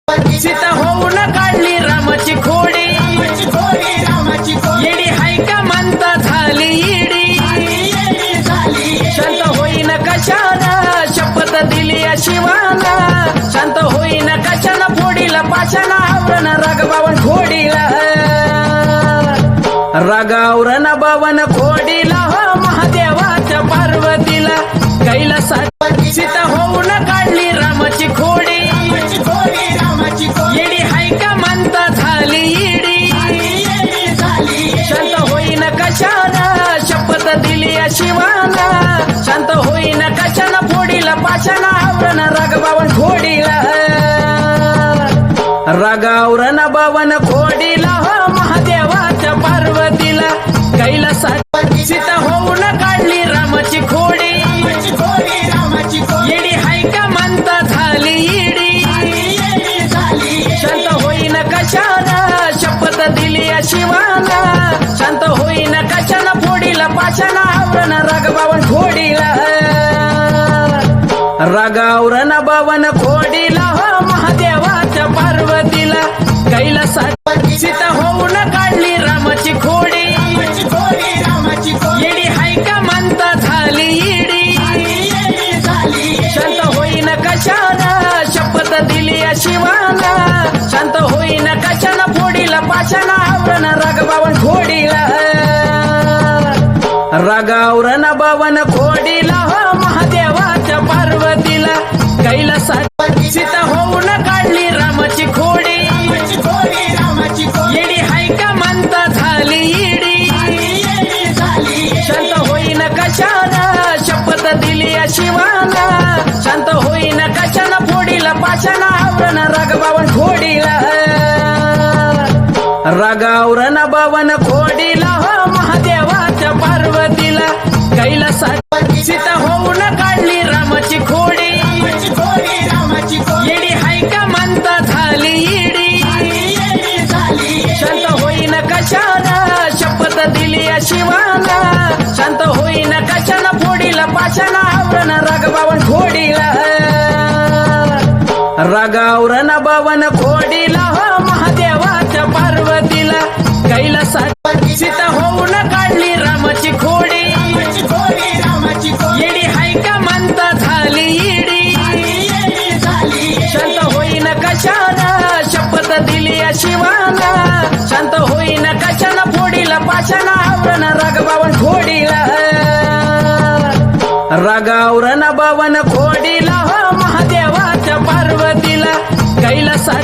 सीता होऊन काढली रामाची खोडी, येडी हाय का म्हणता झाली येडी, शांत होईन कशाला शपथ दिली या शिवाना, शांत होईन कशाला फोडीला पाशाना आवरण रागबावन खोडीला, रागावरण बावन खोडीला हो महादेवाच्या पार्वतीला कैलासात सीता होऊन काढली रामाची खोडी, येडी हाय का म्हणता झाली येडी, शांत होईन कशाला शपथ दिली या शिवाना, शांत होईन कशाला फोडीला पाशाना आवरण रागबावन खोडीला, रागावरण बावन खोडीला हो महादेवाच्या पार्वतीला कैलासात सीता होऊन काढली रामाची खोडी, येडी हाय का म्हणता झाली येडी, शांत होईन कशाला शपथ दिली या शिवाना, शांत होईन कशाला फोडीला पाशाना आवरण रागबावन खोडीला, रागावरण बावन खोडीला हो महादेवाच्या पार्वतीला कैलासात सीता होऊन काढली रामाची खोडी, येडी हाय का म्हणता झाली येडी, शांत होईन कशाला शपथ दिली या शिवाना, शांत होईन कशाला फोडीला पाशाना आवरण रागबावन खोडीला, रागावरण बावन खोडीला हो महादेवाच्या पार्वतीला कैलासात सीता होऊन काढली रामाची खोडी, येडी हाय का म्हणता झाली येडी, शांत होईन कशाला शपथ दिली या शिवाना, शांत होईन कशाला फोडीला पाशाना आवरण रागबावन खोडीला, रागावरण बावन खोडीला हो महादेवाच्या पार्वतीला कैलासात सीता होऊन काढली रामाची खोडी, येडी हाय का म्हणता झाली येडी, शांत होईन कशाला शपथ दिली या शिवाना, शांत होईन कशाला फोडीला पाशाना आवरण रागबावन खोडीला, रागावरण बावन खोडीला हो महादेवाच्या पार्वतीला कैलासात सीता होऊन काढली रामाची खोडी, येडी हाय का म्हणता झाली येडी, शांत होईन कशाला शपथ दिली या शिवाना, शांत होईन कशाला फोडीला पाशाना आवरण रागबावन खोडीला, रागावरण बावन खोडीला हो महादेवाच्या पार्वतीला कैलासात